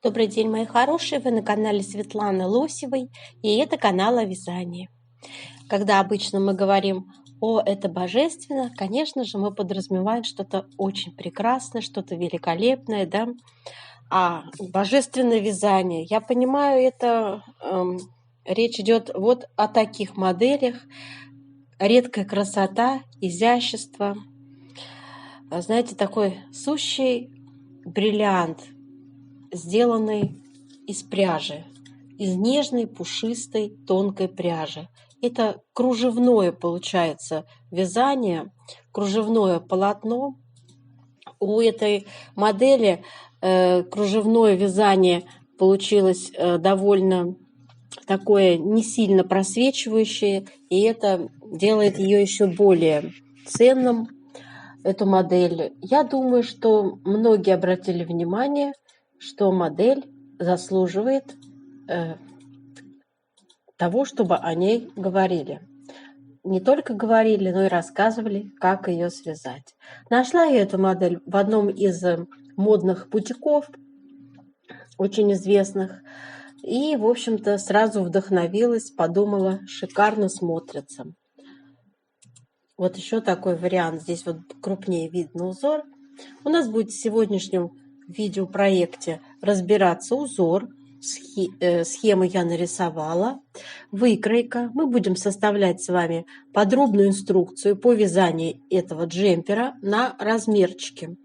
Добрый день, мои хорошие! Вы на канале Светланы Лосевой, и это канал о вязании. Когда обычно мы говорим «О, это божественно», конечно же, мы подразумеваем что-то очень прекрасное, что-то великолепное, да? А божественное вязание, я понимаю, это речь идет вот о таких моделях: редкая красота, изящество, знаете, такой сущий бриллиант, сделанный из пряжи, из нежной, пушистой, тонкой пряжи. Это кружевное получается вязание, кружевное полотно. У этой модели кружевное вязание получилось довольно такое не сильно просвечивающее, и это делает ее еще более ценным, эту модель. Я думаю, что многие обратили внимание, что модель заслуживает того, чтобы о ней говорили. Не только говорили, но и рассказывали, как ее связать. Нашла я эту модель в одном из модных бутиков, очень известных, и, в общем-то, сразу вдохновилась, подумала, шикарно смотрится. Вот еще такой вариант. Здесь вот крупнее видно узор. У нас будет в сегодняшнем видеопроекте разбираться узор. Схему я нарисовала. Выкройка. Мы будем составлять с вами подробную инструкцию по вязанию этого джемпера на размерчики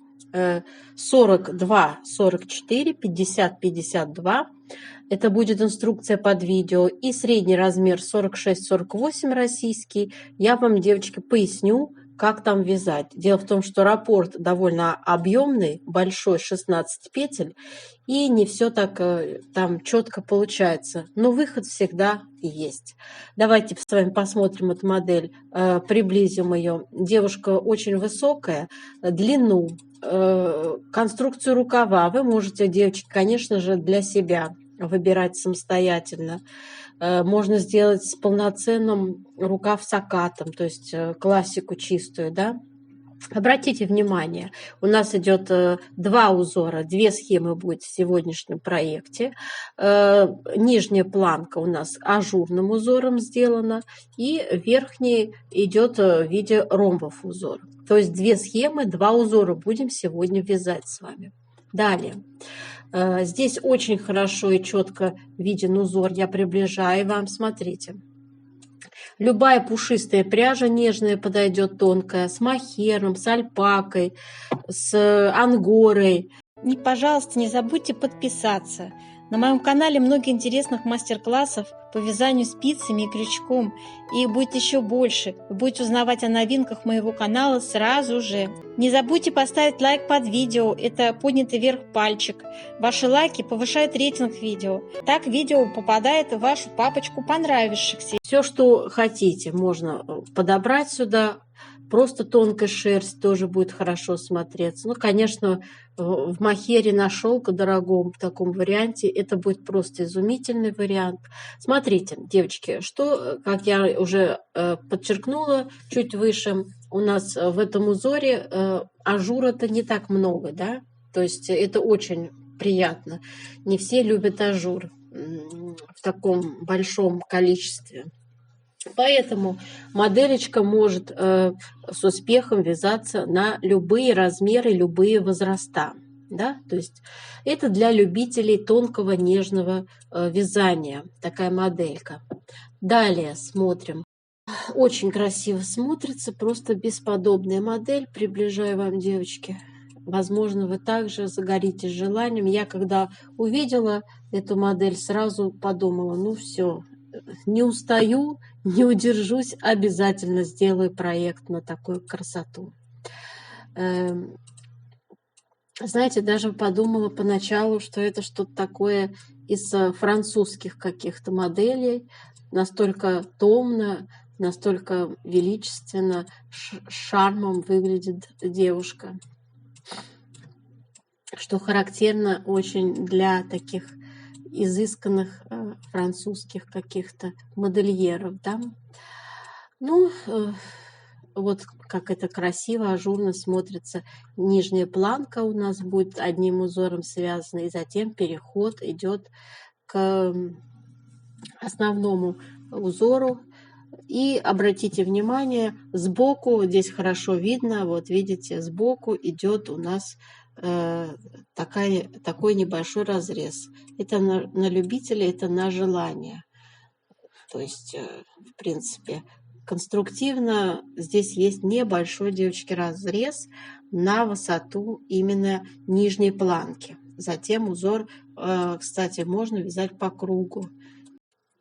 42, 44, 50, 52. Это будет инструкция под видео. И средний размер 46-48 российский. Я вам, девочки, поясню, как там вязать. Дело в том, что раппорт довольно объемный, большой, 16 петель, и не все так там четко получается. Но выход всегда есть. Давайте с вами посмотрим эту модель, приблизим ее. Девушка очень высокая, длину, конструкцию рукава вы можете, девочки, конечно же, для себя выбирать самостоятельно. Можно сделать с полноценным рукав сакатом, то есть классику чистую, да. Обратите внимание, у нас идет два узора, две схемы будет в сегодняшнем проекте. Нижняя планка у нас ажурным узором сделана, и верхний идет в виде ромбов узор. То есть две схемы, два узора будем сегодня вязать с вами. Далее. Здесь очень хорошо и четко виден узор. Я приближаю вам, смотрите. Любая пушистая пряжа нежная подойдет, тонкая, с мохером, с альпакой, с ангорой. И, пожалуйста, не забудьте подписаться. На моем канале много интересных мастер-классов по вязанию спицами и крючком. И их будет еще больше. Вы будете узнавать о новинках моего канала сразу же. Не забудьте поставить лайк под видео. Это поднятый вверх пальчик. Ваши лайки повышают рейтинг видео. Так видео попадает в вашу папочку понравившихся. Все, что хотите, можно подобрать сюда. Просто тонкая шерсть тоже будет хорошо смотреться. Ну, конечно, в мохере на шелк дорогом в таком варианте это будет просто изумительный вариант. Смотрите, девочки, что, как я уже подчеркнула чуть выше, у нас в этом узоре ажура-то не так много, да? То есть это очень приятно. Не все любят ажур в таком большом количестве. Поэтому моделечка может с успехом вязаться на любые размеры, любые возраста. Да? То есть это для любителей тонкого нежного вязания, такая моделька. Далее смотрим. Очень красиво смотрится, просто бесподобная модель. Приближаю вам, девочки. Возможно, вы также загоритесь желанием. Я когда увидела эту модель, сразу подумала, ну все, не устаю, не удержусь, обязательно сделаю проект на такую красоту. Знаете, даже подумала поначалу, что это что-то такое из французских каких-то моделей, настолько томно, настолько величественно, шармом выглядит девушка, что характерно очень для таких изысканных французских каких-то модельеров, да. Ну, вот как это красиво, ажурно смотрится. Нижняя планка у нас будет одним узором связана, и затем переход идет к основному узору. И обратите внимание, сбоку, вот здесь хорошо видно, вот видите, сбоку идет у нас такой небольшой разрез. Это на любителя, это на желание. То есть, в принципе, конструктивно здесь есть небольшой, девочки, разрез на высоту именно нижней планки. Затем узор, кстати, можно вязать по кругу.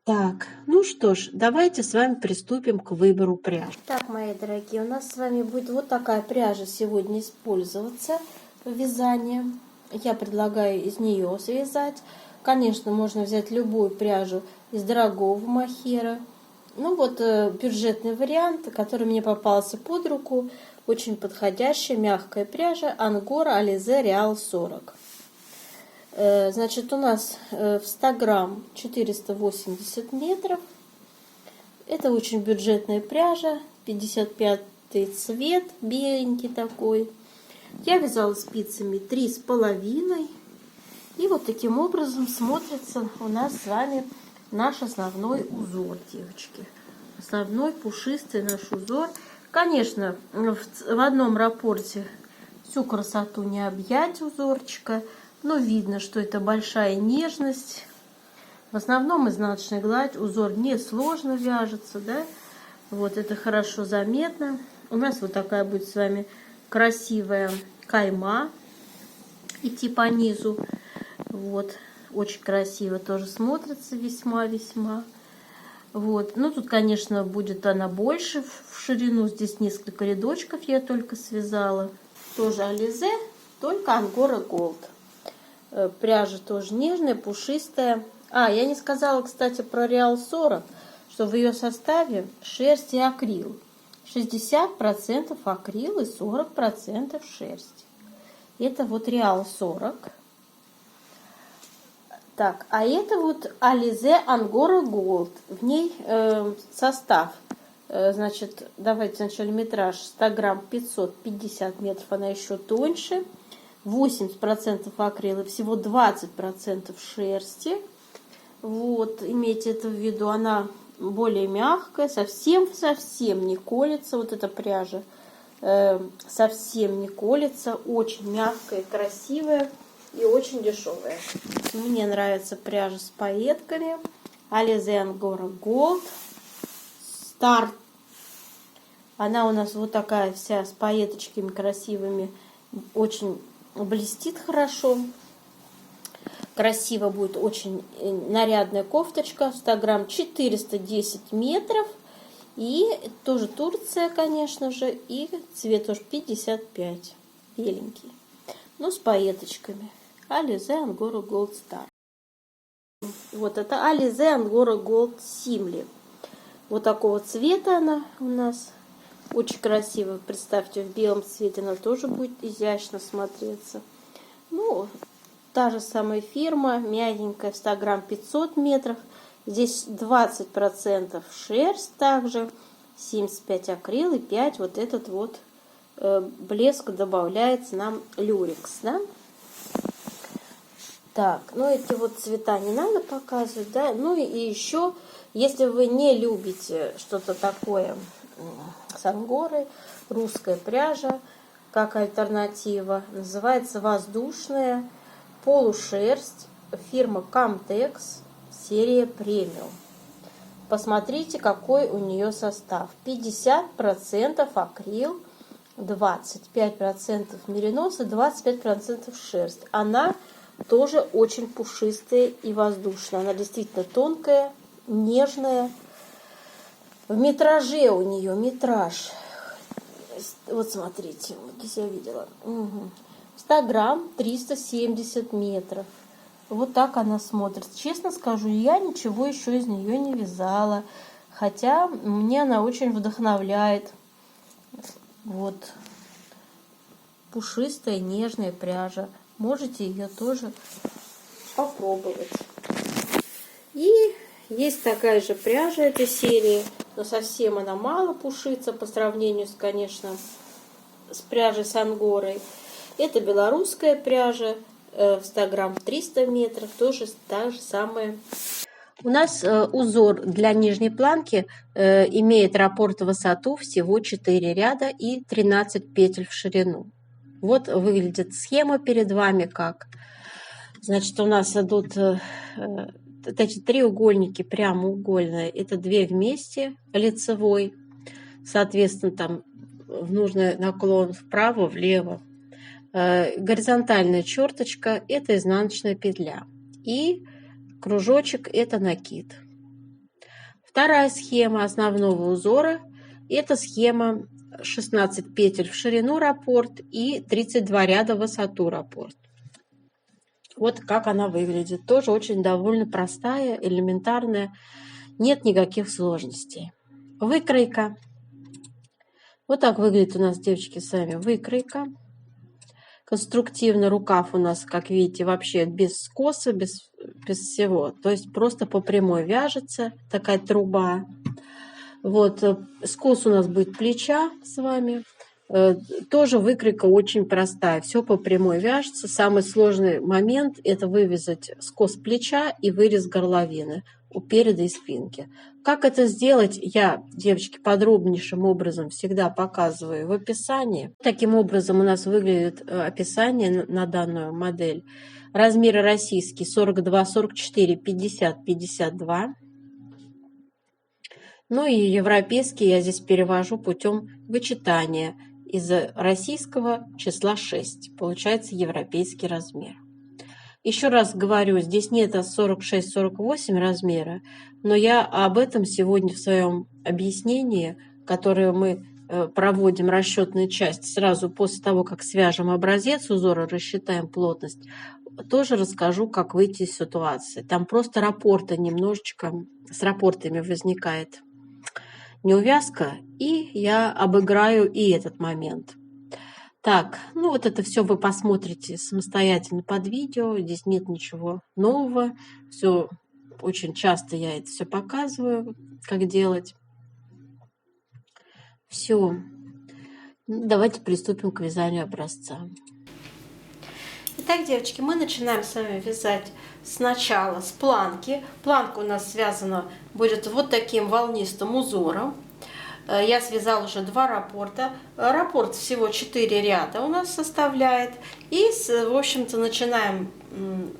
Так, ну что ж, давайте с вами приступим к выбору пряжи. Так, мои дорогие, у нас с вами будет вот такая пряжа сегодня использоваться в вязании. Я предлагаю из нее связать. Конечно, можно взять любую пряжу из дорогого мохера. Ну вот бюджетный вариант, который мне попался под руку. Очень подходящая мягкая пряжа Ангора Alize Real 40. Значит, у нас в 100 грамм 480 метров. Это очень бюджетная пряжа, 55-й цвет, беленький такой. Я вязала спицами 3,5. И вот таким образом смотрится у нас с вами наш основной узор, девочки. Основной пушистый наш узор. Конечно, в одном рапорте всю красоту не объять узорчика. Но видно, что это большая нежность. В основном изнаночная гладь, узор несложно вяжется, да? Вот это хорошо заметно. У нас вот такая будет с вами красивая кайма идти по низу. Вот, очень красиво тоже смотрится, весьма-весьма. Вот, ну тут, конечно, будет она больше в ширину. Здесь несколько рядочков я только связала. Тоже Alize, только Angora Gold. Пряжа тоже нежная, пушистая. Я не сказала, кстати, про Real 40, что в ее составе шерсть и акрил. 60% акрил и 40% шерсть. Это вот Real 40. Так, а это вот Alize Angora Gold. В ней состав, значит, давайте сначала метраж 100 грамм 550 метров, она еще тоньше. 80% акрила и всего 20% шерсти. Вот, имейте это в виду, она более мягкая, совсем не колется. Вот эта пряжа совсем не колется, очень мягкая, красивая и очень дешевая. Мне нравится пряжа с пайетками. Alize Angora Gold Star. Она у нас вот такая вся с пайеточками красивыми, очень блестит хорошо. Красиво будет, очень нарядная кофточка. 100 грамм 410 метров. И тоже Турция, конечно же. И цвет тоже 55. Беленький. Ну, с пайеточками. Alize Angora Gold Star. Вот это Alize Angora Gold Simli. Вот такого цвета она у нас. Очень красиво. Представьте, в белом цвете она тоже будет изящно смотреться. Ну, та же самая фирма, мягенькая, 100 грамм 500 метров. Здесь 20% шерсть также, 75 акрил и 5 вот этот вот блеск добавляется нам люрекс, да? Так, ну эти вот цвета не надо показывать, да? Ну и еще, если вы не любите что-то такое с ангорой, русская пряжа, как альтернатива, называется воздушная полушерсть, фирма Camtex, серия премиум. Посмотрите, какой у нее состав. 50% акрил, 25% меринос и 25% шерсть. Она тоже очень пушистая и воздушная. Она действительно тонкая, нежная. В метраже у нее метраж. Вот смотрите, вот здесь я видела. 100 грамм 370 метров. Вот так она смотрится. Честно скажу, я ничего еще из нее не вязала. Хотя мне она очень вдохновляет. Вот. Пушистая, нежная пряжа. Можете ее тоже попробовать. И есть такая же пряжа этой серии. но совсем она мало пушится по сравнению с, конечно, с пряжей с ангорой. Это белорусская пряжа, в 100 грамм 300 метров, тоже та же самая. У нас узор для нижней планки имеет раппорт в высоту всего 4 ряда и 13 петель в ширину. Вот выглядит схема перед вами как. Значит, у нас идут эти треугольники прямоугольные, это 2 вместе, лицевой, соответственно, там в нужный наклон вправо, влево. Горизонтальная черточка – это изнаночная петля. И кружочек – это накид. Вторая схема основного узора – это схема 16 петель в ширину раппорт и 32 ряда в высоту раппорт. Вот как она выглядит. Тоже очень довольно простая, элементарная. Нет никаких сложностей. Выкройка. Вот так выглядит у нас, девочки, с вами выкройка. Конструктивно рукав у нас, как видите, вообще без скоса, без всего. То есть просто по прямой вяжется такая труба. Вот скос у нас будет плеча с вами. Тоже выкройка очень простая. Все по прямой вяжется. Самый сложный момент – это вывязать скос плеча и вырез горловины у переда и спинки. Как это сделать, я, девочки, подробнейшим образом всегда показываю в описании. Таким образом у нас выглядит описание на данную модель. Размеры российские 42, 44, 50, 52. Ну и европейский я здесь перевожу путем вычитания из российского числа 6. Получается европейский размер. Еще раз говорю, здесь нет 46-48 размера, но я об этом сегодня в своем объяснении, которое мы проводим расчетную часть сразу после того, как свяжем образец узора, рассчитаем плотность, тоже расскажу, как выйти из ситуации. Там просто раппорта немножечко, с раппортами возникает неувязка, и я обыграю и этот момент. Так, ну вот это все вы посмотрите самостоятельно под видео, здесь нет ничего нового, все очень часто я это все показываю, как делать. Все, давайте приступим к вязанию образца. Итак, девочки, мы начинаем с вами вязать сначала с планки. Планка у нас связана будет вот таким волнистым узором. Я связала уже 2 раппорта. Раппорт всего 4 ряда у нас составляет. И, в общем-то, начинаем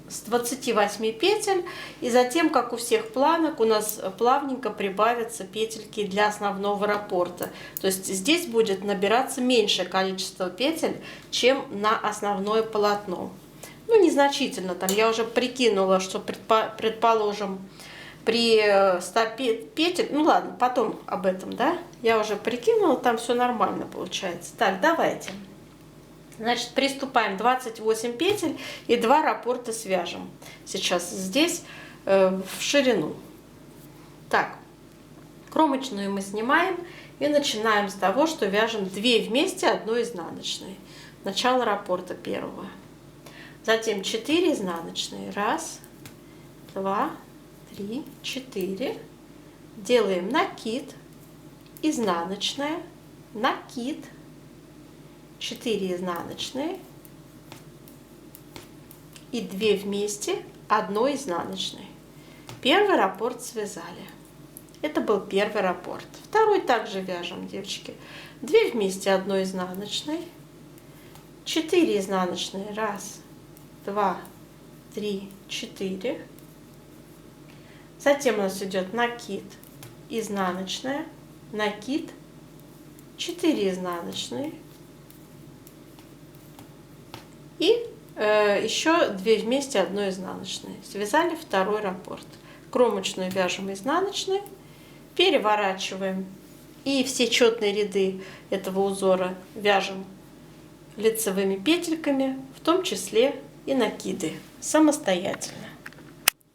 с 28 петель. И затем, как у всех планок, у нас плавненько прибавятся петельки для основного раппорта. То есть здесь будет набираться меньшее количество петель, чем на основное полотно. Ну, незначительно. Там я уже прикинула, что, предположим, при 100 петель, ну ладно, потом об этом, да, я уже прикинула, там все нормально получается. Так, давайте. Значит, приступаем. 28 петель и 2 раппорта свяжем. Сейчас здесь в ширину. Так, кромочную мы снимаем и начинаем с того, что вяжем 2 вместе, 1 изнаночной. Начало раппорта первого. Затем 4 изнаночные. 1, 2, 3, 4. Делаем накид, изнаночная, накид, 4 изнаночные и 2 вместе, 1 изнаночной. Первый раппорт связали. Это был первый раппорт. Второй также вяжем, девочки. 2 вместе, 1 изнаночной, 4 изнаночные. 1, 2, 3, 4. Затем у нас идет накид, изнаночная, накид, 4 изнаночные и еще 2 вместе, 1 изнаночной. Связали второй раппорт. Кромочную вяжем изнаночной, переворачиваем и все четные ряды этого узора вяжем лицевыми петельками, в том числе и накиды самостоятельно.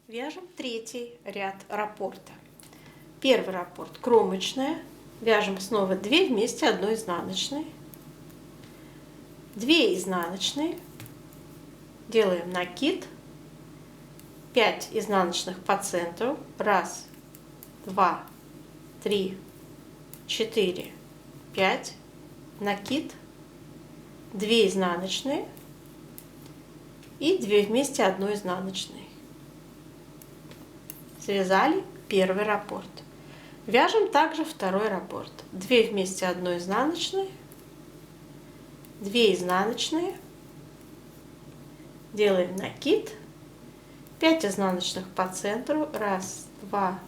Вяжем 3 ряд раппорта. Первый раппорт кромочная. Вяжем снова 2 вместе, 1 изнаночной. 2 изнаночные. Делаем накид. 5 изнаночных по центру. 1, 2, 3, 4, 5, накид, 2 изнаночные и 2 вместе 1 изнаночной. Связали первый раппорт. Вяжем также второй раппорт. 2 вместе 1 изнаночной, 2 изнаночные, делаем накид, 5 изнаночных по центру, 1, 2,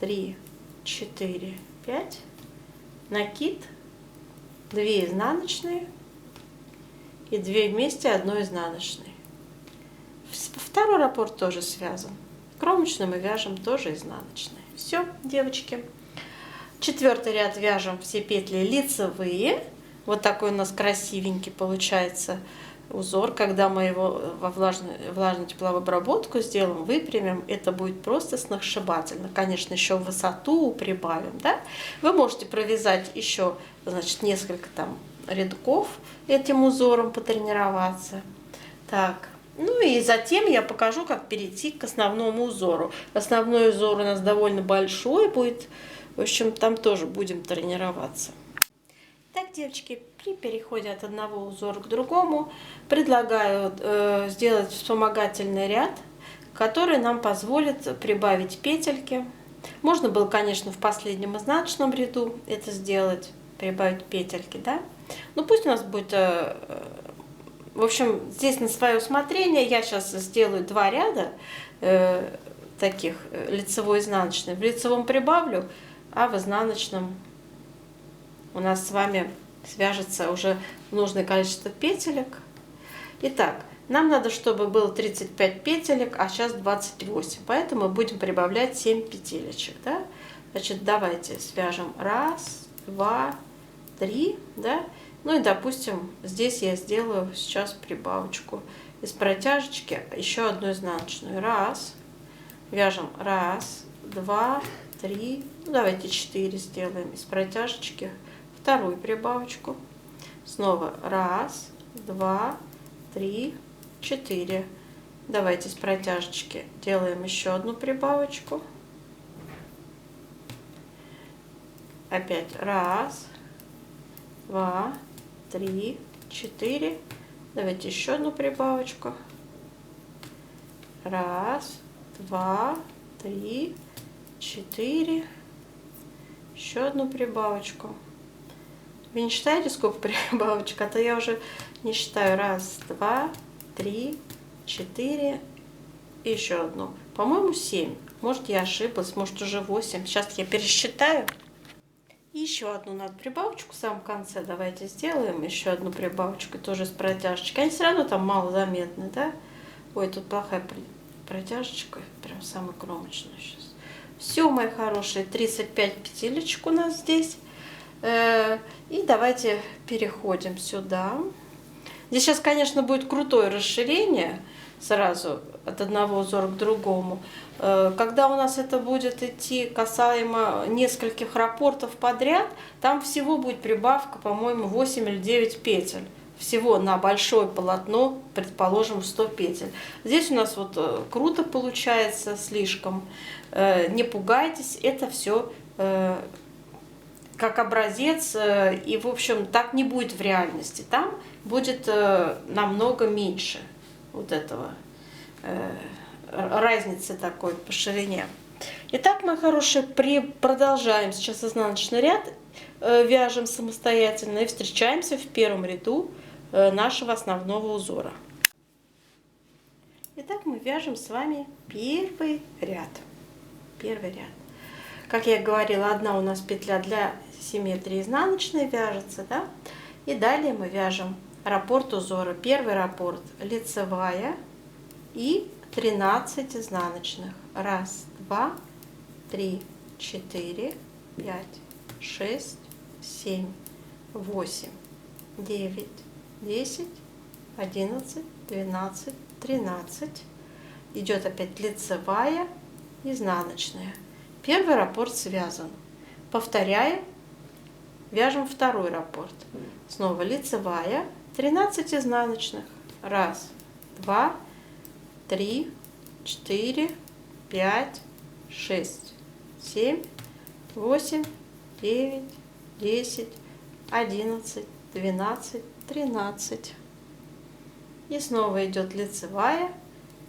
3, 4, 5, накид, 2 изнаночные и 2 вместе 1 изнаночной. Второй раппорт тоже связан. Кромочный мы вяжем тоже изнаночной. Все, девочки. Четвертый ряд вяжем все петли лицевые. Вот такой у нас красивенький получается узор. Когда мы его во влажную тепловую обработку сделаем, выпрямим, это будет просто сногсшибательно. Конечно, еще высоту прибавим, да? Вы можете провязать еще, значит, несколько там рядков этим узором, потренироваться. Так. Ну и затем я покажу, как перейти к основному узору. Основной узор у нас довольно большой будет. В общем, там тоже будем тренироваться. Так, девочки, при переходе от одного узора к другому предлагаю сделать вспомогательный ряд, который нам позволит прибавить петельки. Можно было, конечно, в последнем изнаночном ряду это сделать, прибавить петельки, да? Но пусть у нас будет... В общем, здесь на свое усмотрение я сейчас сделаю 2 ряда таких лицевой-изнаночный. В лицевом прибавлю, а в изнаночном у нас с вами свяжется уже нужное количество петелек. Итак, нам надо, чтобы было 35 петелек, а сейчас 28. Поэтому мы будем прибавлять 7 петелечек. Да? Значит, давайте свяжем 1, 2, 3, да? Ну и, допустим, здесь я сделаю сейчас прибавочку из протяжечки еще 1 изнаночную. 1, вяжем 1, 2, 3, ну давайте 4 сделаем из протяжечки, вторую прибавочку. Снова 1, 2, 3, 4. Давайте из протяжечки делаем еще 1 прибавочку. Опять 1, 2, 3, 4. Давайте еще 1 прибавочку. 1, 2, 3, 4. Еще 1 прибавочку. Вы не считаете, сколько прибавочек? А то я уже не считаю. 1, 2, 3, 4. И еще 1. По-моему, 7. Может, я ошиблась, может, уже 8. Сейчас я пересчитаю. И еще 1 надо прибавочку в самом конце. Давайте сделаем еще 1 прибавочку, тоже с протяжечкой. Они все равно там мало заметны, да? Ой, тут плохая протяжечка. Прям самая кромочная сейчас. Все, мои хорошие, 35 петелечек у нас здесь. И давайте переходим сюда. Здесь сейчас, конечно, будет крутое расширение сразу от одного узора к другому. Когда у нас это будет идти касаемо нескольких раппортов подряд, там всего будет прибавка, по-моему, 8 или 9 петель. Всего на большое полотно, предположим, 100 петель. Здесь у нас вот круто получается, слишком. Не пугайтесь, это все как образец. И, в общем, так не будет в реальности. Там будет намного меньше вот этого разницы такой по ширине. Итак, мои хорошие, продолжаем сейчас изнаночный ряд, вяжем самостоятельно и встречаемся в первом ряду нашего основного узора. Итак, мы вяжем с вами первый ряд. Первый ряд. Как я говорила, одна у нас петля для симметрии изнаночной вяжется, да? И далее мы вяжем раппорт узора. Первый раппорт лицевая и 13 изнаночных. 1, 2, 3, 4, 5, 6, 7, 8, 9, 10, 11, 12, 13. Идет опять лицевая, изнаночная. Первый раппорт связан. Повторяем, вяжем второй раппорт. Снова лицевая, 13 изнаночных. 1, 2, 3, 4, 5, 6, 7, 8, 9, 10, 11, 12, 13. И снова идет лицевая,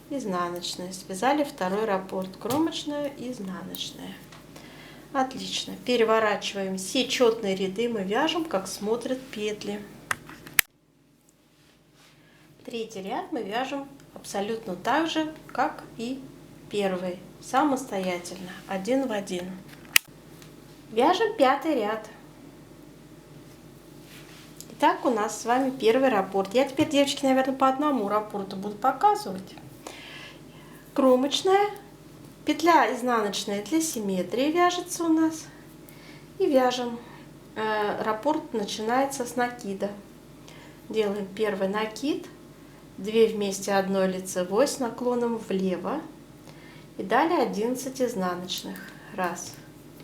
изнаночная. Связали второй раппорт, кромочная, изнаночная. Отлично. Переворачиваем все четные ряды, мы вяжем, как смотрят петли. Третий ряд мы вяжем абсолютно так же, как и первый, самостоятельно, один в один. Вяжем пятый ряд. Итак, у нас с вами первый раппорт. Я теперь, девочки, наверное, по одному раппорту буду показывать. Кромочная, петля изнаночная для симметрии вяжется у нас. И вяжем. Раппорт начинается с накида. Делаем первый накид, 2 вместе одной лицевой с наклоном влево. И далее 11 изнаночных. 1,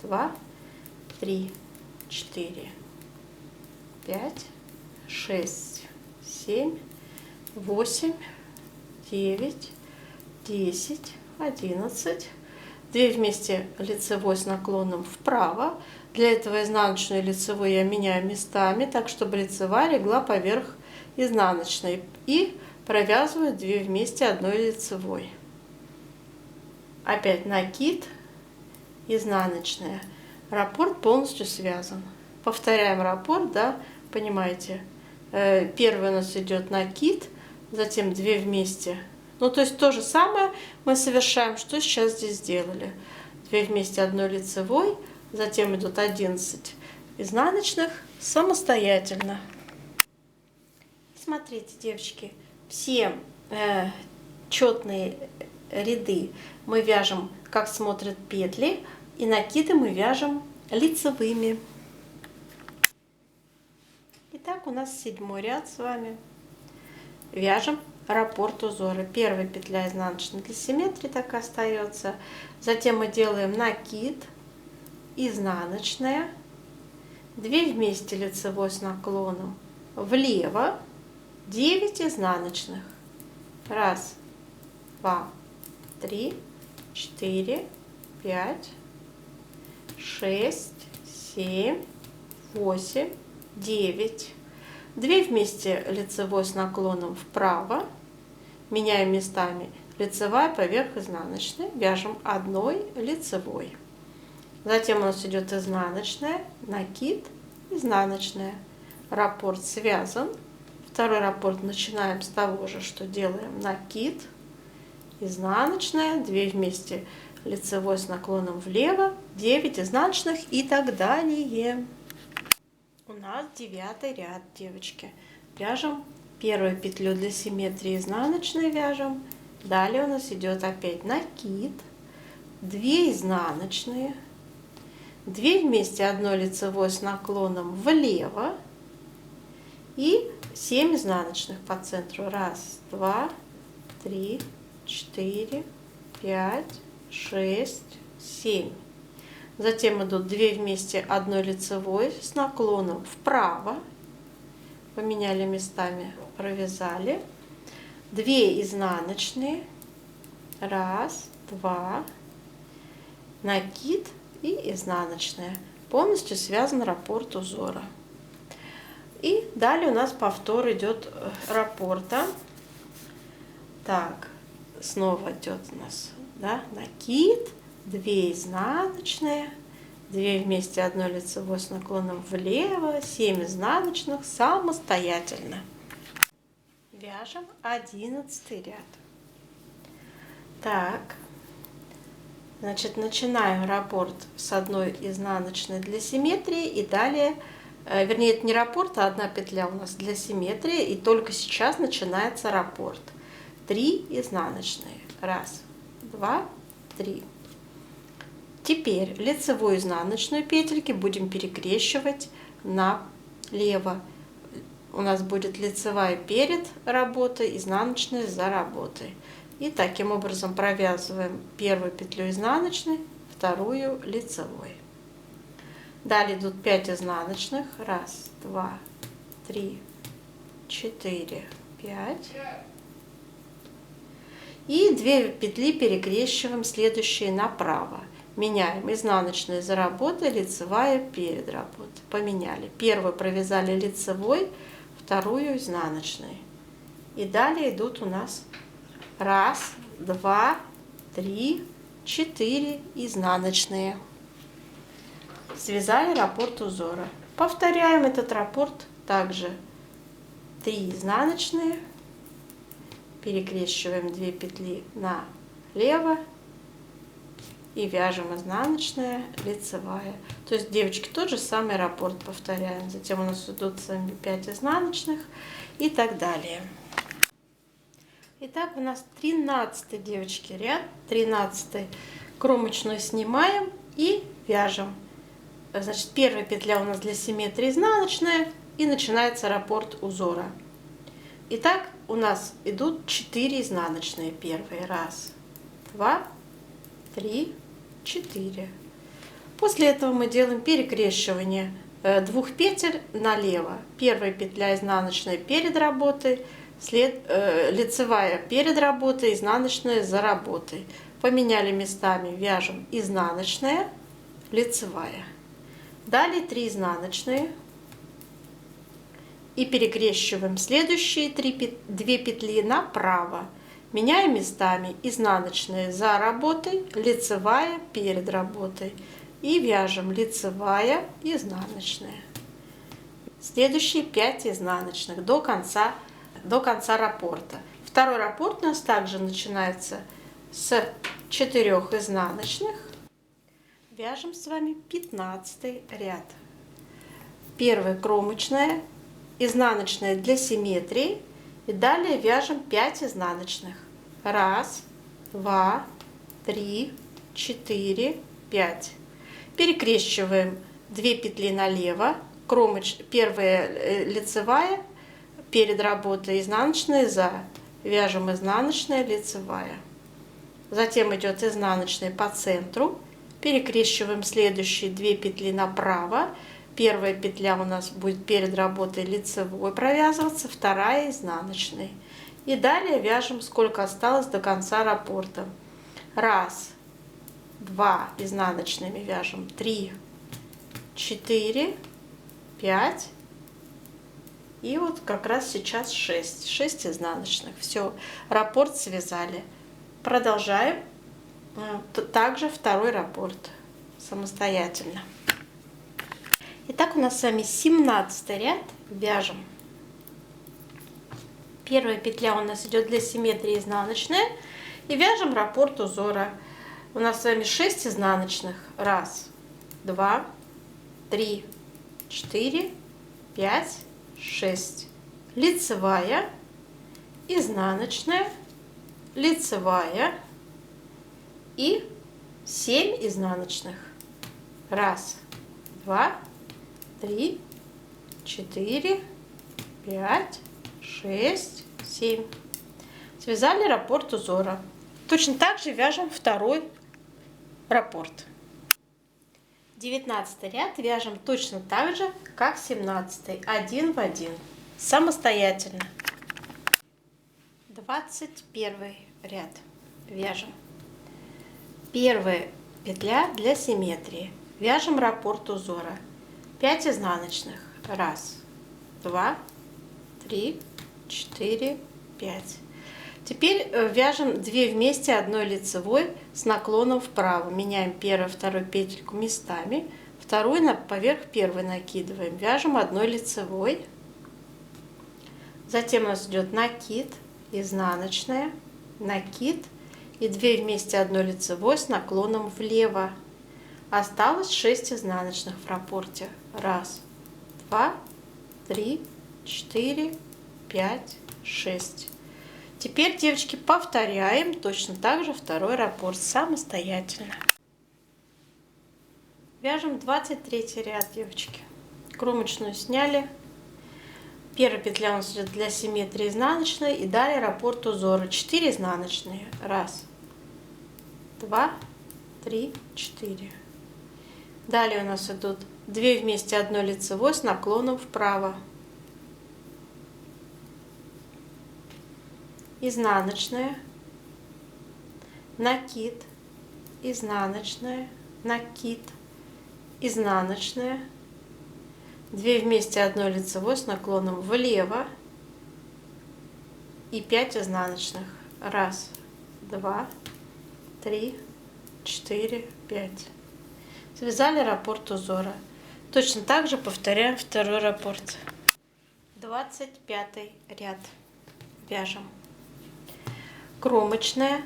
2, 3, 4, 5, 6, 7, 8, 9, 10, 11. 2 вместе лицевой с наклоном вправо. Для этого изнаночную и лицевую я меняю местами, так чтобы лицевая легла поверх изнаночной. И провязываю 2 вместе одной лицевой. Опять накид, изнаночная. Раппорт полностью связан. Повторяем раппорт, да, понимаете. Первый у нас идет накид, затем 2 вместе. Ну, то есть то же самое мы совершаем, что сейчас здесь сделали. 2 вместе одной лицевой, затем идут 11 изнаночных самостоятельно. Смотрите, девочки, все четные ряды мы вяжем, как смотрят петли, и накиды мы вяжем лицевыми. Итак, у нас 7-й ряд с вами. Вяжем раппорт узора. Первая петля изнаночная для симметрии так и остается. Затем мы делаем накид, изнаночная, 2 вместе лицевой с наклоном влево, 9 изнаночных. 1, 2, 3, 4, 5, 6, 7, 8, 9. 2 вместе лицевой с наклоном вправо. Меняем местами лицевая поверх изнаночной. Вяжем одной лицевой. Затем у нас идет изнаночная, накид, изнаночная. Раппорт связан. Второй раппорт начинаем с того же, что делаем накид, изнаночная, 2 вместе лицевой с наклоном влево, 9 изнаночных и так далее. У нас 9-й ряд, девочки. Вяжем первую петлю для симметрии изнаночной вяжем. Далее у нас идет опять накид, 2 изнаночные, 2 вместе одной лицевой с наклоном влево и 7 изнаночных по центру. 1, 2, 3, 4, 5, 6, 7. Затем идут 2 вместе одной лицевой с наклоном вправо. Поменяли местами, провязали. 2 изнаночные. 1, 2. Накид и изнаночная. Полностью связан раппорт узора. И далее у нас повтор идет раппорта. Так, снова идет у нас, да, накид, 2 изнаночные, 2 вместе одной лицевой с наклоном влево, 7 изнаночных самостоятельно. Вяжем 11 ряд. Так, значит, начинаем раппорт с одной изнаночной для симметрии и далее, вернее, это не раппорт, а одна петля у нас для симметрии, и только сейчас начинается раппорт. 3 изнаночные. 1, 2, 3. Теперь лицевую изнаночную петельки будем перекрещивать налево. У нас будет лицевая перед работой, изнаночная за работой. И таким образом провязываем первую петлю изнаночной, вторую лицевой. Далее идут 5 изнаночных. 1, 2, 3, 4, 5. И 2 петли перекрещиваем следующие направо. Меняем изнаночная за работой, лицевая перед работой. Поменяли. Первую провязали лицевой, вторую изнаночной. И далее идут у нас 1, 2, 3, 4 изнаночные. Связали раппорт узора. Повторяем этот раппорт также. 3 изнаночные. Перекрещиваем 2 петли налево. И вяжем изнаночная, лицевая. То есть, девочки, тот же самый раппорт повторяем. Затем у нас идут с вами 5 изнаночных и так далее. Итак, у нас 13, девочки, ряд. 13 кромочную снимаем и вяжем. Значит, первая петля у нас для симметрии изнаночная и начинается раппорт узора. Итак, у нас идут 4 изнаночные первые. 1, 2, 3, 4. После этого мы делаем перекрещивание 2 петель налево. Первая петля изнаночная перед работой, лицевая перед работой, изнаночная за работой. Поменяли местами, вяжем изнаночная, лицевая. Далее 3 изнаночные и перекрещиваем следующие 2 петли направо. Меняем местами изнаночная за работой, лицевая перед работой. И вяжем лицевая, изнаночная. Следующие 5 изнаночных до конца раппорта. Второй раппорт у нас также начинается с 4 изнаночных. Вяжем с вами 15 ряд. Первая кромочная, изнаночная для симметрии. И далее вяжем 5 изнаночных. 1, 2, 3, 4, 5. Перекрещиваем 2 петли налево. Первая лицевая перед работой, изнаночная за. Вяжем изнаночная, лицевая. Затем идет изнаночная по центру. Перекрещиваем следующие 2 петли направо. Первая петля у нас будет перед работой лицевой провязываться, вторая изнаночной. И далее вяжем, сколько осталось до конца раппорта. 1, 2 изнаночными вяжем, 3, 4, 5. И вот как раз сейчас 6 изнаночных. Все, раппорт связали. Продолжаем. Также второй раппорт самостоятельно. Итак, у нас с вами 17 ряд. Вяжем. Первая петля у нас идет для симметрии изнаночная. И вяжем раппорт узора. У нас с вами 6 изнаночных. 1, 2, 3, 4, 5, 6. Лицевая, изнаночная, лицевая и 7 изнаночных. 1, 2, 3, 4, 5, 6, 7. Связали раппорт узора. Точно так же вяжем второй раппорт. 19 ряд вяжем точно так же, как 17, один в один, самостоятельно. 21 ряд вяжем. Первая петля для симметрии. Вяжем раппорт узора. 5 изнаночных. 1, 2, 3, 4, 5. Теперь вяжем 2 вместе одной лицевой с наклоном вправо. Меняем первую, вторую петельку местами. Вторую поверх первой накидываем. Вяжем одной лицевой. Затем у нас идет накид, изнаночная, накид и 2 вместе одной лицевой с наклоном влево. Осталось 6 изнаночных в раппорте. 1, 2, 3, 4, 5, 6. Теперь, девочки, повторяем точно так же второй раппорт самостоятельно. Вяжем 23 ряд, девочки. Кромочную сняли. Первая петля у нас идет для симметрии изнаночной. И далее раппорт узора. 4 изнаночные. 1, 2, 3, 4. Далее у нас идут 2 вместе одной лицевой с наклоном вправо. Изнаночная, накид, изнаночная, накид, изнаночная, 2 вместе 1 лицевой с наклоном влево и 5 изнаночных. 1, 2, 3, 4, 5. Связали раппорт узора. Точно так же повторяем второй раппорт. 25 ряд. Вяжем. Кромочная,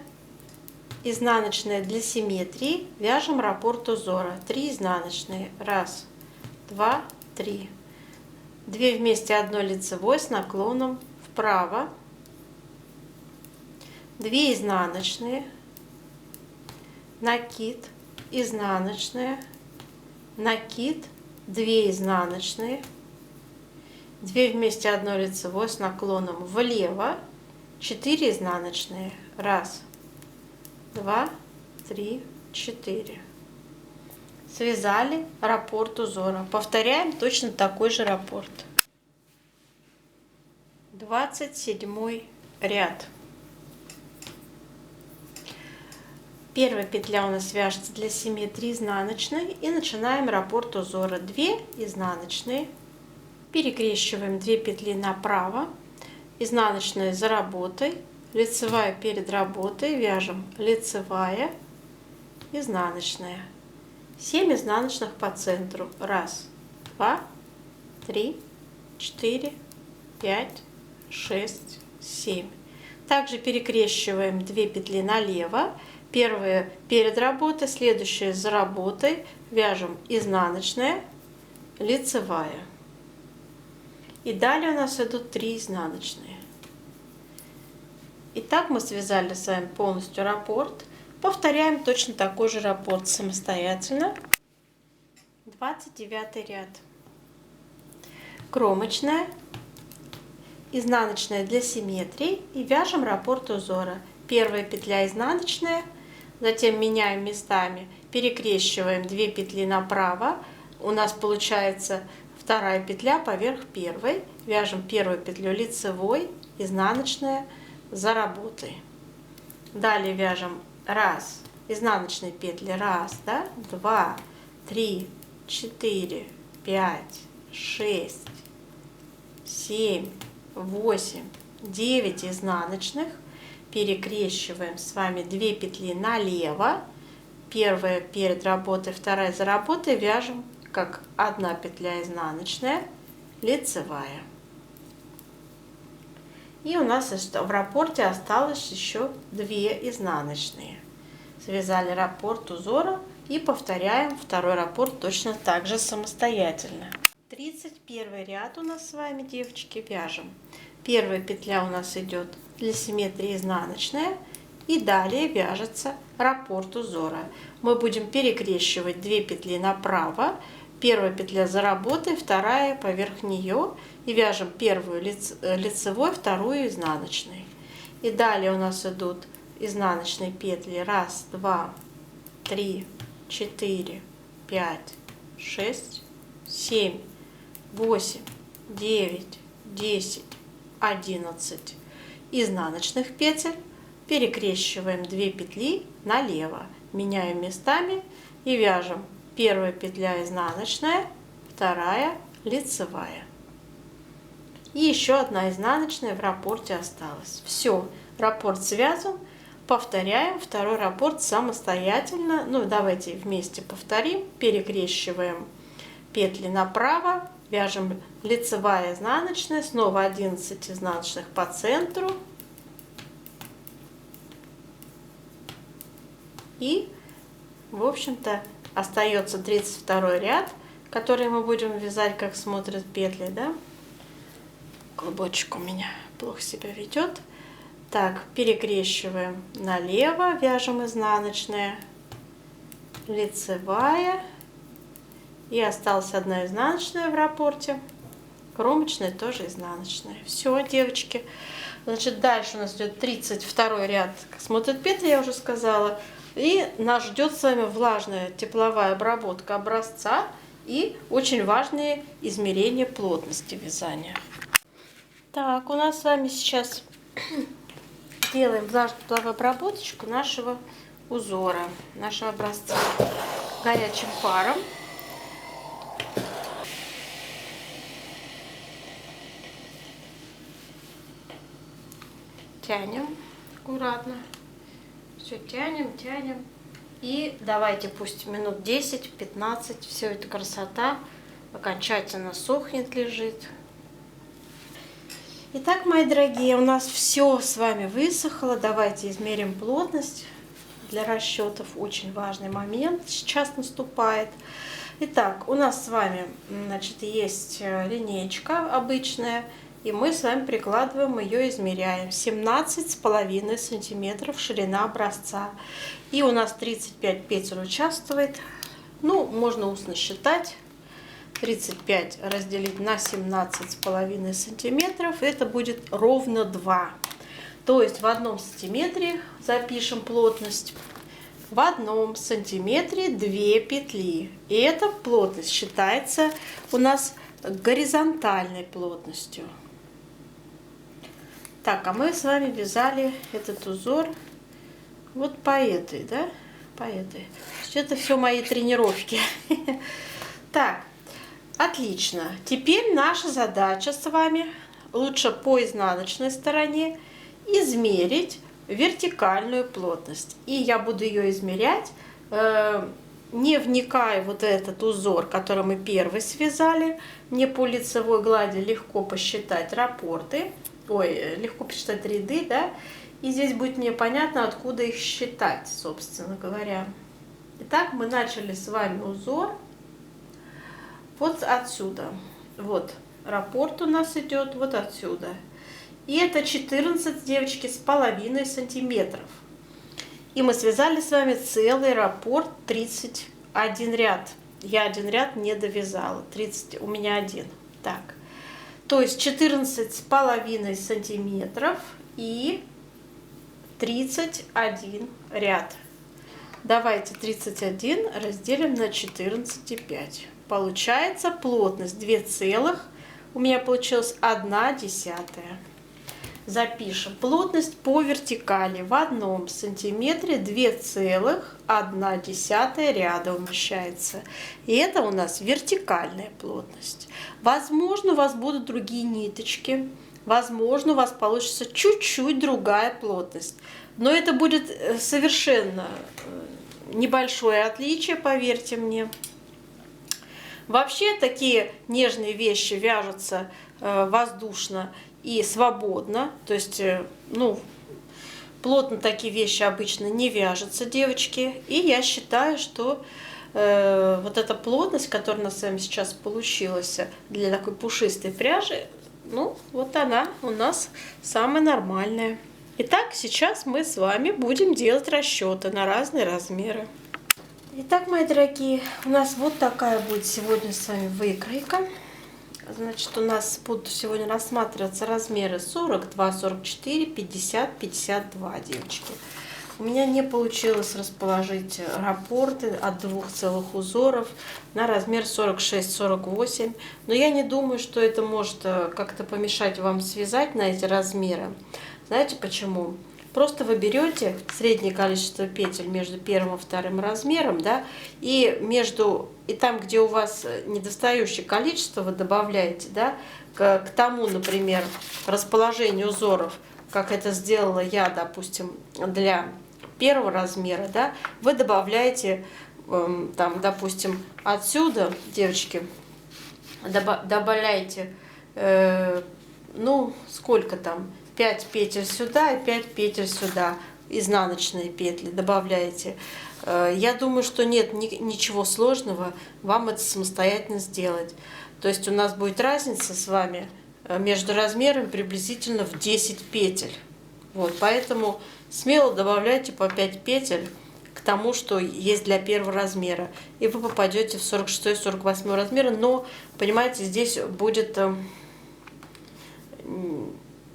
изнаночная для симметрии. Вяжем раппорт узора. 3 изнаночные. 1, 2, 3. 2 вместе 1 лицевой с наклоном вправо. 2 изнаночные. Накид, изнаночная, накид, 2 изнаночные, 2 вместе 1 лицевой с наклоном влево, 4 изнаночные. 1, 2, 3, 4. Связали раппорт узора. Повторяем точно такой же раппорт. 27 ряд. Первая петля у нас вяжется для симметрии изнаночной, и начинаем раппорт узора. 2 изнаночные, перекрещиваем 2 петли направо, изнаночная за работой, лицевая перед работой, вяжем лицевая, изнаночная, 7 изнаночных по центру. 1, 2, 3, 4, 5, 6, 7. Также перекрещиваем 2 петли налево. Первая перед работой, следующая за работой, вяжем изнаночная, лицевая. И далее у нас идут 3 изнаночные. Итак, мы связали с вами полностью раппорт. Повторяем точно такой же раппорт самостоятельно. 29 ряд. Кромочная, изнаночная для симметрии, и вяжем раппорт узора. Первая петля изнаночная. Затем меняем местами, перекрещиваем 2 петли направо. У нас получается вторая петля поверх первой. Вяжем первую петлю лицевой, изнаночная за работой. Далее вяжем 1, изнаночные петли 1, да, 2, 3, 4, 5, 6, 7, 8, 9 изнаночных. Перекрещиваем с вами 2 петли налево, первая перед работой, вторая за работой, вяжем как 1 петля изнаночная, лицевая. И у нас в раппорте осталось еще 2 изнаночные. Связали раппорт узора и повторяем второй раппорт точно так же самостоятельно. 31 ряд у нас с вами, девочки, вяжем. Первая петля у нас идет для симметрии изнаночная, и далее вяжется раппорт узора. Мы будем перекрещивать 2 петли направо, первая петля за работой, вторая поверх нее, и вяжем первую лицевой, вторую изнаночной. И далее у нас идут изнаночные петли 1, 2, 3, 4, 5, 6, 7, 8, 9, 10, 11 изнаночных петель, перекрещиваем 2 петли налево, меняем местами и вяжем первая петля изнаночная, вторая лицевая. И еще 1 изнаночная в раппорте осталась. Все, раппорт связан. Повторяем второй раппорт самостоятельно. Ну, давайте вместе повторим. Перекрещиваем петли направо, вяжем лицевая, изнаночная, снова 11 изнаночных по центру. И, в общем-то, остается 32 ряд, который мы будем вязать, как смотрят петли, да? Клубочек у меня плохо себя ведет. Так, перекрещиваем налево, вяжем изнаночная, лицевая. И осталась 1 изнаночная в раппорте, кромочная тоже изнаночная. Все, девочки. Значит, дальше у нас идет 32 ряд, как смотрят петли, я уже сказала. И нас ждет с вами влажная тепловая обработка образца и очень важные измерения плотности вязания. Так, у нас с вами сейчас делаем влажную тепловую обработочку нашего узора, нашего образца. горячим паром. Тянем аккуратно. Все тянем, тянем. И давайте пусть минут 10-15 все эта красота окончательно сохнет, лежит. Итак, мои дорогие, у нас все с вами высохло. Давайте измерим плотность. Для расчетов очень важный момент сейчас наступает. Итак, у нас с вами, значит, есть линеечка обычная. И мы с вами прикладываем ее, измеряем. 17,5 сантиметров ширина образца. И у нас 35 петель участвует. Ну, можно устно считать. 35 разделить на 17,5 сантиметров. Это будет ровно 2. То есть в 1 сантиметре, запишем плотность, в 1 сантиметре 2 петли. И эта плотность считается у нас горизонтальной плотностью. Так, а мы с вами вязали этот узор вот по этой, да? По этой. Это все мои тренировки. Так, отлично. Теперь наша задача с вами, лучше по изнаночной стороне, измерить вертикальную плотность. И я буду ее измерять, не вникая в вот этот узор, который мы первый связали. Мне по лицевой глади легко посчитать раппорты. Ой, легко посчитать ряды, да, и здесь будет мне понятно, откуда их считать, собственно говоря. Итак, мы начали с вами узор вот отсюда. Вот раппорт у нас идет вот отсюда. И это 14, девочки, с половиной сантиметров. И мы связали с вами целый раппорт 31 ряд. Я один ряд не довязала, 30 у меня один. Так. То есть 14,5 сантиметров и 31 ряд. Давайте 31 разделим на 14,5. Получается плотность 2 целых. У меня получилось 1/10. Запишем. Плотность по вертикали в 1 сантиметре 2,1 ряда умещается. И это у нас вертикальная плотность. Возможно, у вас будут другие ниточки. Возможно, у вас получится чуть-чуть другая плотность. Но это будет совершенно небольшое отличие, поверьте мне. Вообще такие нежные вещи вяжутся воздушно и свободно, то есть, ну, плотно такие вещи обычно не вяжутся, девочки. И я считаю, что вот эта плотность, которая у нас с вами сейчас получилась для такой пушистой пряжи, ну, вот она у нас самая нормальная. Итак, сейчас мы с вами будем делать расчеты на разные размеры. Итак, мои дорогие, у нас вот такая будет сегодня с вами выкройка. Значит, у нас будут сегодня рассматриваться размеры 42, 44, 50, 52, девочки. У меня не получилось расположить раппорты от 2 целых узоров на размер 46-48. Но я не думаю, что это может как-то помешать вам связать на эти размеры. Знаете почему? Просто вы берете среднее количество петель между первым и вторым размером, да, и там, где у вас недостающее количество, вы добавляете, да, к тому, например, расположению узоров, как это сделала я, допустим, для первого размера, да, вы добавляете, там, допустим, отсюда, девочки, добавляете, ну, сколько там, 5 петель сюда и 5 петель сюда, изнаночные петли добавляете. Я думаю, что нет ничего сложного вам это самостоятельно сделать. То есть у нас будет разница с вами между размерами приблизительно в 10 петель. Вот, поэтому смело добавляйте по 5 петель к тому, что есть для первого размера. И вы попадете в 46-48 размеры, но, понимаете, здесь будет...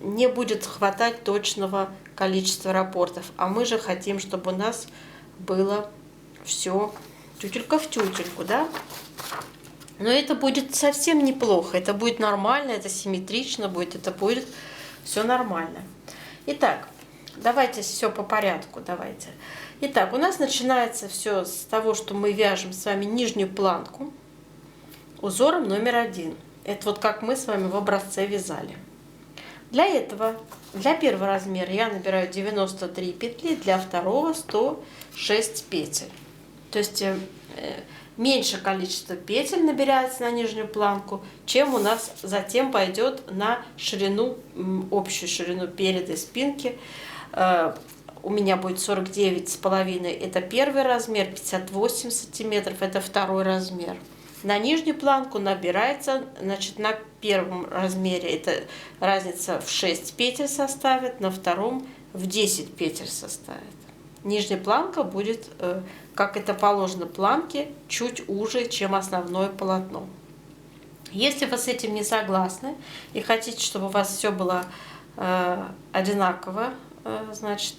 не будет хватать точного количества раппортов. А мы же хотим, чтобы у нас было все тютелька в тютельку, да? Но это будет совсем неплохо. Это будет нормально, это симметрично будет, это будет все нормально. Итак, давайте все по порядку. Давайте. Итак, у нас начинается все с того, что мы вяжем с вами нижнюю планку узором номер 1. Это вот как мы с вами в образце вязали. Для этого, для первого размера я набираю 93 петли, для второго 106 петель. То есть меньше количество петель набирается на нижнюю планку, чем у нас затем пойдет на ширину, общую ширину переда и спинки. У меня будет 49,5, это первый размер, 58 сантиметров, это второй размер. На нижнюю планку набирается, значит, на первом размере это разница в 6 петель составит, на втором в 10 петель составит. Нижняя планка будет, как это положено планке, чуть уже, чем основное полотно. Если вы с этим не согласны и хотите, чтобы у вас все было одинаково, значит,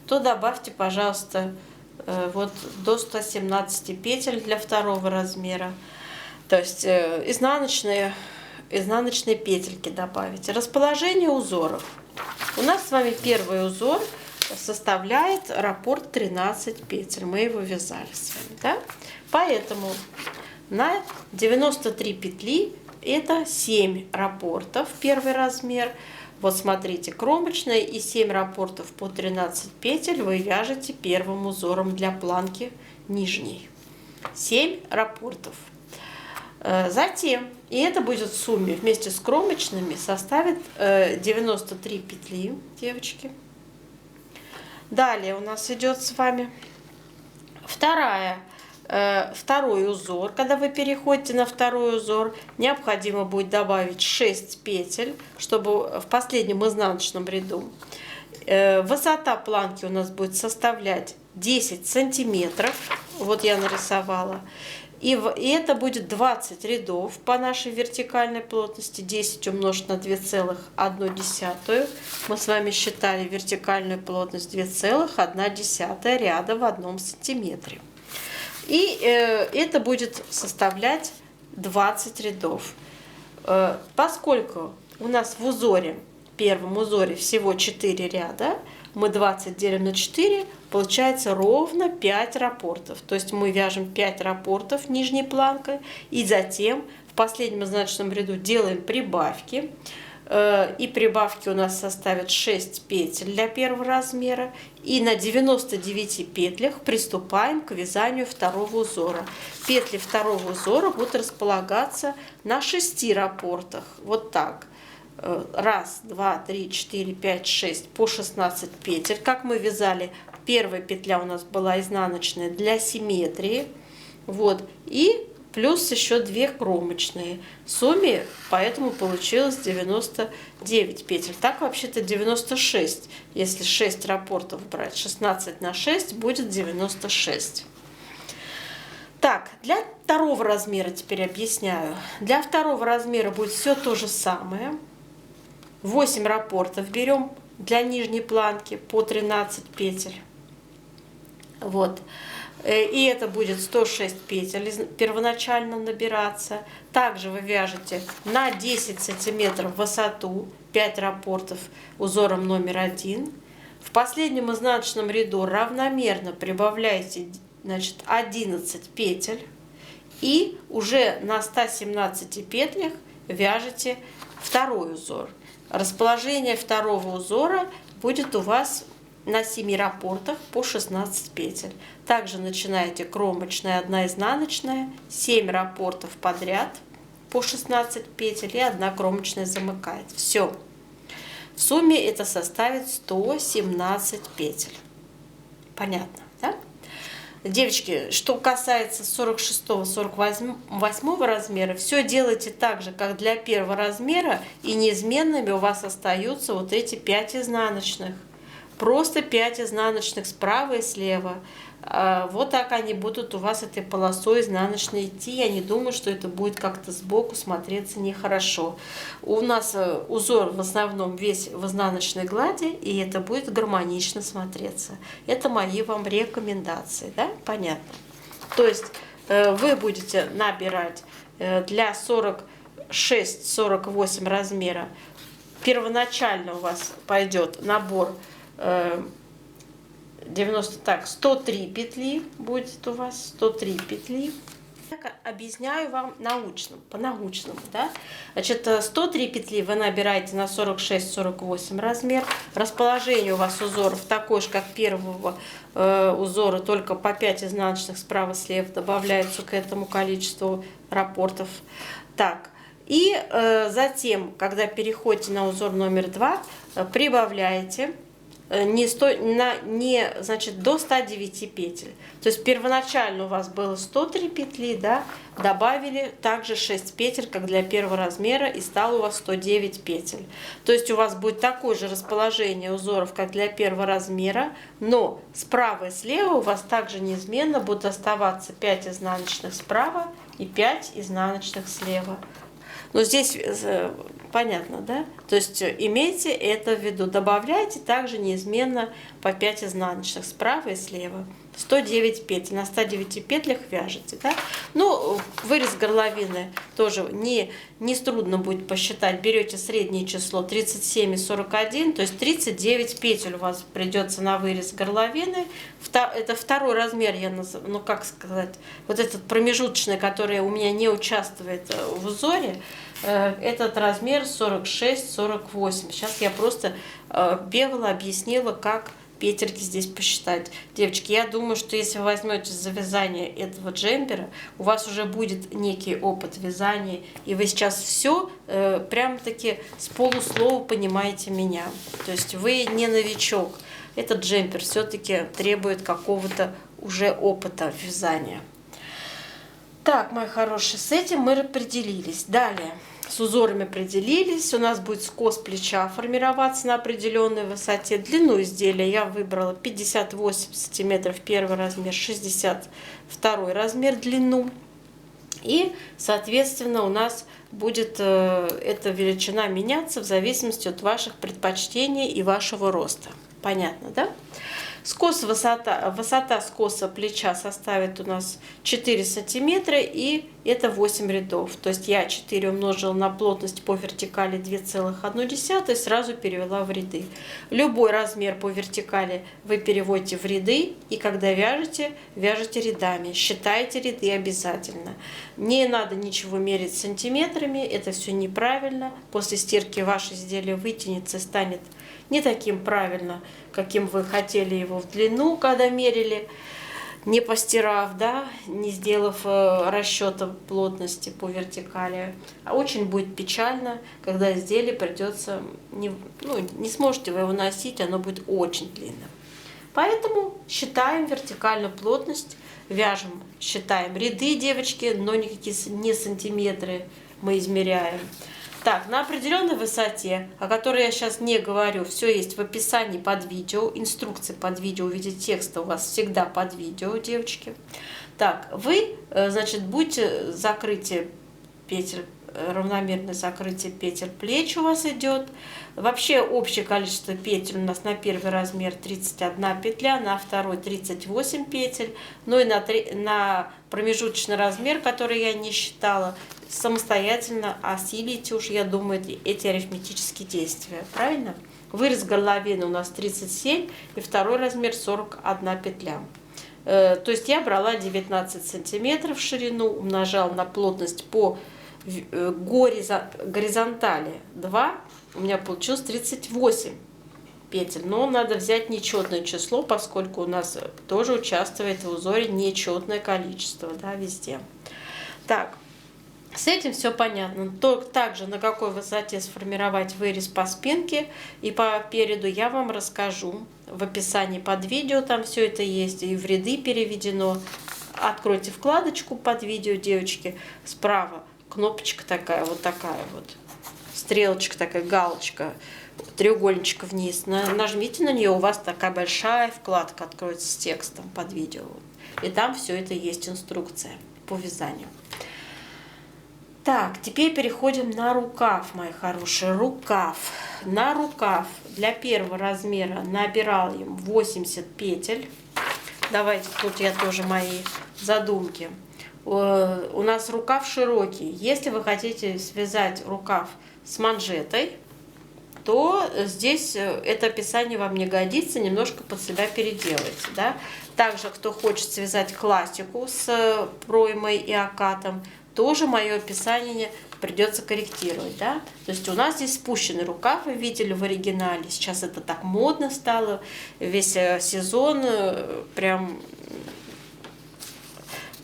то добавьте, пожалуйста, вот до 117 петель для второго размера. То есть изнаночные петельки добавите. Расположение узоров. У нас с вами первый узор составляет раппорт 13 петель. Мы его вязали с вами, да? Поэтому на 93 петли это 7 раппортов, первый размер. Вот смотрите, кромочная и 7 раппортов по 13 петель вы вяжете первым узором для планки нижней. 7 раппортов. Затем, и это будет в сумме вместе с кромочными, составит 93 петли, девочки. Далее у нас идет с вами второй узор. Когда вы переходите на второй узор, необходимо будет добавить 6 петель, чтобы в последнем изнаночном ряду высота планки у нас будет составлять 10 сантиметров. Вот я нарисовала. И это будет 20 рядов по нашей вертикальной плотности. 10 умножить на 2,1. Мы с вами считали вертикальную плотность 2,1 ряда в 1 сантиметре. И это будет составлять 20 рядов. Поскольку у нас в узоре, первом узоре всего 4 ряда, мы 20 делим на 4, получается ровно 5 раппортов. То есть мы вяжем 5 раппортов нижней планкой, и затем в последнем изнаночном ряду делаем прибавки. И прибавки у нас составят 6 петель для первого размера. И на 99 петлях приступаем к вязанию второго узора. Петли второго узора будут располагаться на 6 раппортах. Вот так. 1, 2, 3, 4, 5, 6 по 16 петель. Как мы вязали, первая петля у нас была изнаночная для симметрии. Вот. И плюс еще 2 кромочные. В сумме поэтому получилось 99 петель. Так вообще-то 96. Если 6 раппортов брать, 16 на 6 будет 96. Так, для второго размера теперь объясняю. Для второго размера будет все то же самое. 8 раппортов берем для нижней планки по 13 петель. Вот. И это будет 106 петель первоначально набираться. Также вы вяжете на 10 сантиметров в высоту 5 раппортов узором номер 1. В последнем изнаночном ряду равномерно прибавляете, значит, 11 петель. И уже на 117 петлях вяжете второй узор. Расположение второго узора будет у вас на 7 раппортах по 16 петель. Также начинаете кромочная, 1 изнаночная, 7 раппортов подряд по 16 петель и 1 кромочная замыкает. Все. В сумме это составит 117 петель. Понятно, да? Девочки, что касается 46-48 размера, все делайте так же, как для первого размера, и неизменными у вас остаются вот эти 5 изнаночных. Просто 5 изнаночных справа и слева. Вот так они будут у вас этой полосой изнаночной идти. Я не думаю, что это будет как-то сбоку смотреться нехорошо. У нас узор в основном весь в изнаночной глади, и это будет гармонично смотреться. Это мои вам рекомендации, да? Понятно. То есть вы будете набирать для 46-48 размера. Первоначально у вас пойдет набор 103 петли будет у вас, 103 петли. Объясняю вам по-научному, да? Значит, 103 петли вы набираете на 46-48 размер. Расположение у вас узоров такое же, как первого узора, только по 5 изнаночных справа-слева добавляются к этому количеству раппортов. Так, и затем, когда переходите на узор номер 2, прибавляете до 109 петель. То есть первоначально у вас было 103 петли, да, добавили также 6 петель, как для первого размера, и стало у вас 109 петель. То есть у вас будет такое же расположение узоров, как для первого размера, но справа и слева у вас также неизменно будут оставаться 5 изнаночных справа и 5 изнаночных слева. Но здесь понятно, да? То есть имейте это в виду. Добавляйте также неизменно по 5 изнаночных справа и слева. 109 петель. На 109 петлях вяжете, да? Ну, вырез горловины тоже не трудно будет посчитать. Берете среднее число 37 и 41, то есть 39 петель у вас придется на вырез горловины. Это второй размер, я назову, ну как сказать, вот этот промежуточный, который у меня не участвует в узоре, этот размер 46-48. Сейчас я просто бегала, объяснила, как петельки здесь посчитать. Девочки, я думаю, что если вы возьмете за вязание этого джемпера, у вас уже будет некий опыт вязания, и вы сейчас все прям-таки с полуслова понимаете меня. То есть вы не новичок. Этот джемпер все-таки требует какого-то уже опыта вязания. Так, мои хорошие, с этим мы определились. Далее. С узорами определились. У нас будет скос плеча формироваться на определенной высоте. Длину изделия я выбрала 58 сантиметров первый размер, 62 размер длину. И, соответственно, у нас будет эта величина меняться в зависимости от ваших предпочтений и вашего роста. Понятно, да? Высота скоса плеча составит у нас 4 сантиметра, и это 8 рядов. То есть я 4 умножила на плотность по вертикали 2,1 и сразу перевела в ряды. Любой размер по вертикали вы переводите в ряды, и когда вяжете рядами. Считайте ряды обязательно. Не надо ничего мерить сантиметрами, это все неправильно. После стирки ваше изделие вытянется и станет не таким правильно, каким вы хотели его в длину, когда мерили, не постирав, да, не сделав расчета плотности по вертикали. А очень будет печально, когда изделие придется, не сможете вы его носить, оно будет очень длинным. Поэтому считаем вертикальную плотность, вяжем, считаем ряды, девочки, но никакие не сантиметры мы измеряем. Так, на определенной высоте, о которой я сейчас не говорю, все есть в описании под видео, инструкции под видео, в виде текста у вас всегда под видео, девочки. Так, вы, значит, будете закрытие петель, равномерное закрытие петель плеч у вас идет. Вообще общее количество петель у нас на первый размер 31 петля, на второй 38 петель, ну и на промежуточный размер, который я не считала, самостоятельно осилите уж, я думаю, эти арифметические действия. Правильно? Вырез горловины у нас 37 и второй размер 41 петля. То есть я брала 19 сантиметров в ширину, умножала на плотность по горизонтали 2, у меня получилось 38 петель. Но надо взять нечетное число, поскольку у нас тоже участвует в узоре нечетное количество, да, везде. Так, с этим все понятно. Также на какой высоте сформировать вырез по спинке и по переду я вам расскажу в описании под видео. Там все это есть и в ряды переведено. Откройте вкладочку под видео, девочки. Справа кнопочка такая вот, стрелочка такая, галочка, треугольничек вниз. Нажмите на нее, у вас такая большая вкладка откроется с текстом под видео. И там все это есть, инструкция по вязанию. Так, теперь переходим на рукав, мои хорошие. Рукав. На рукав для первого размера набираем 80 петель. Давайте, тут я тоже мои задумки. У нас рукав широкий. Если вы хотите связать рукав с манжетой, то здесь это описание вам не годится, немножко под себя переделайте. Да? Также, кто хочет связать классику с проймой и окатом, тоже мое описание придется корректировать. Да? То есть у нас здесь спущенный рукав, вы видели в оригинале, сейчас это так модно стало, весь сезон прям...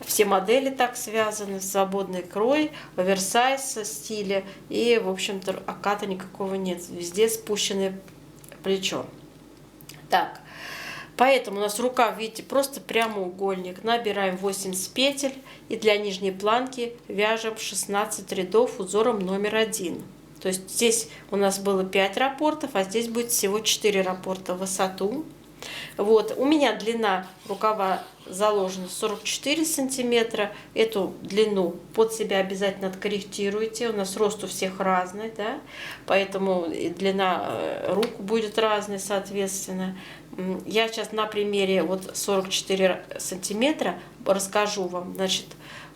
Все модели так связаны, свободный крой, оверсайз стиля, и, в общем-то, оката никакого нет. Везде спущенное плечо. Так, поэтому у нас рукав, видите, просто прямоугольник. Набираем 80 петель и для нижней планки вяжем 16 рядов узором номер 1. То есть здесь у нас было 5 раппортов, а здесь будет всего 4 раппорта в высоту. Вот, у меня длина рукава заложена 44 сантиметра. Эту длину под себя обязательно откорректируйте. У нас рост у всех разный, да? Поэтому и длина рук будет разной, соответственно. Я сейчас на примере вот 44 сантиметра расскажу вам. Значит,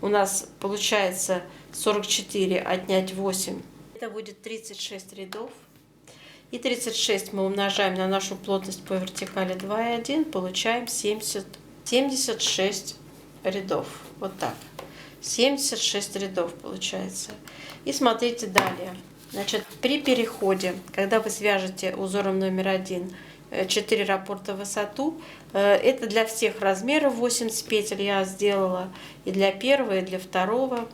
у нас получается 44 отнять 8. Это будет 36 рядов. И 36 мы умножаем на нашу плотность по вертикали 2,1, получаем 76 рядов. Вот так. 76 рядов получается. И смотрите далее. Значит, при переходе, когда вы свяжете узором номер 1 4 раппорта в высоту, это для всех размеров 80 петель я сделала, и для первого, и для второго.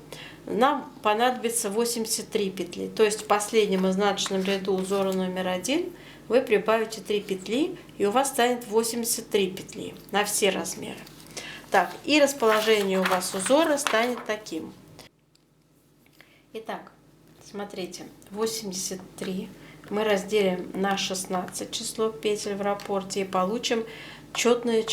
Нам понадобится 83 петли. То есть в последнем изнаночном ряду узора номер 1 вы прибавите 3 петли, и у вас станет 83 петли на все размеры. Так, и расположение у вас узора станет таким. Итак, смотрите, 83 мы разделим на 16 число петель в раппорте и получим четное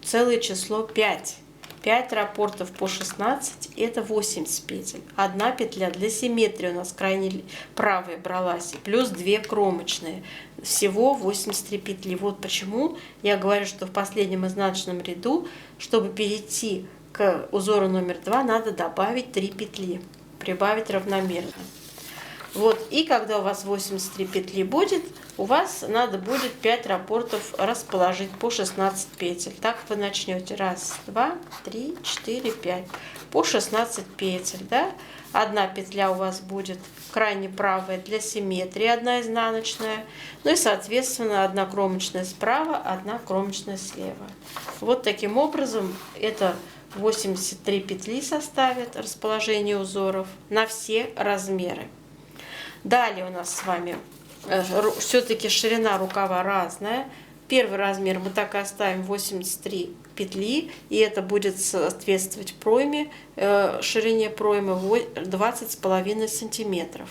целое число 5. 5 раппортов по 16 это 80 петель. Одна петля для симметрии у нас крайне правая бралась, плюс 2 кромочные. Всего 83 петли. Вот почему я говорю, что в последнем изнаночном ряду, чтобы перейти к узору номер 2, надо добавить 3 петли, прибавить равномерно. Вот, и когда у вас 83 петли будет, у вас надо будет 5 раппортов расположить по 16 петель. Так вы начнете. 1, 2, 3, 4, 5. По 16 петель. Да? Одна петля у вас будет крайне правая для симметрии, одна изнаночная. Ну и, соответственно, одна кромочная справа, одна кромочная слева. Вот таким образом это 83 петли составит расположение узоров на все размеры. Далее у нас с вами все-таки ширина рукава разная. Первый размер мы так и оставим 83 петли, и это будет соответствовать пройме, ширине проймы 20,5 сантиметров.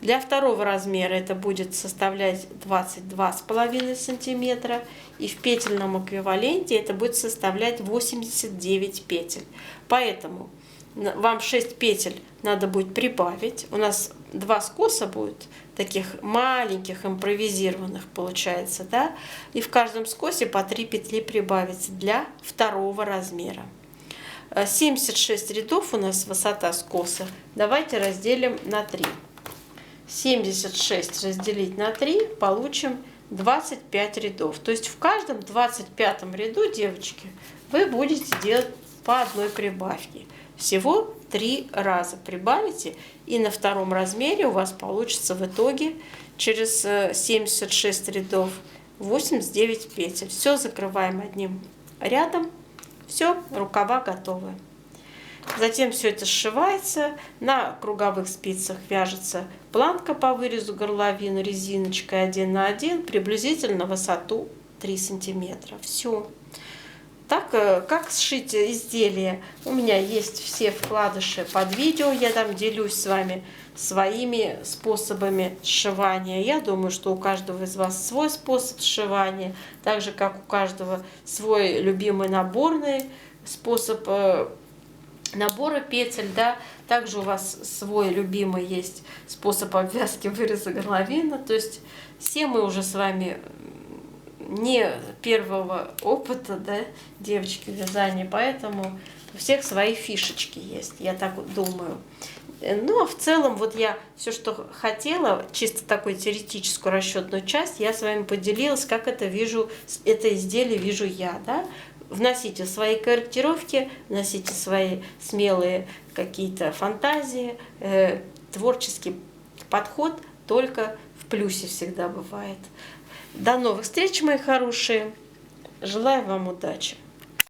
Для второго размера это будет составлять 22,5 сантиметра, и в петельном эквиваленте это будет составлять 89 петель. Поэтому вам 6 петель надо будет прибавить. У нас 2 скоса будет, таких маленьких, импровизированных получается, да? И в каждом скосе по 3 петли прибавить для второго размера. 76 рядов у нас высота скоса. Давайте разделим на 3. 76 разделить на 3, получим 25 рядов. То есть в каждом 25 ряду, девочки, вы будете делать по одной прибавке. Всего 3 раза прибавите, и на втором размере у вас получится в итоге через 76 рядов 89 петель. Все закрываем одним рядом. Все, рукава готовы. Затем все это сшивается. На круговых спицах вяжется планка по вырезу горловины резиночкой 1 на 1, приблизительно высоту 3 сантиметра. Все. Так, как сшить изделие, у меня есть все вкладыши под видео, я там делюсь с вами своими способами сшивания. Я думаю, что у каждого из вас свой способ сшивания, так же, как у каждого свой любимый наборный способ набора петель, да. Также у вас свой любимый есть способ обвязки выреза горловины. То есть все мы уже с вами не первого опыта, да, девочки, вязания, поэтому у всех свои фишечки есть, я так думаю. Ну, а в целом, вот я все, что хотела, чисто такую теоретическую расчетную часть, я с вами поделилась, как это вижу, это изделие вижу я, да. Вносите свои корректировки, вносите свои смелые какие-то фантазии, творческий подход только в плюсе всегда бывает. До новых встреч, мои хорошие. Желаю вам удачи.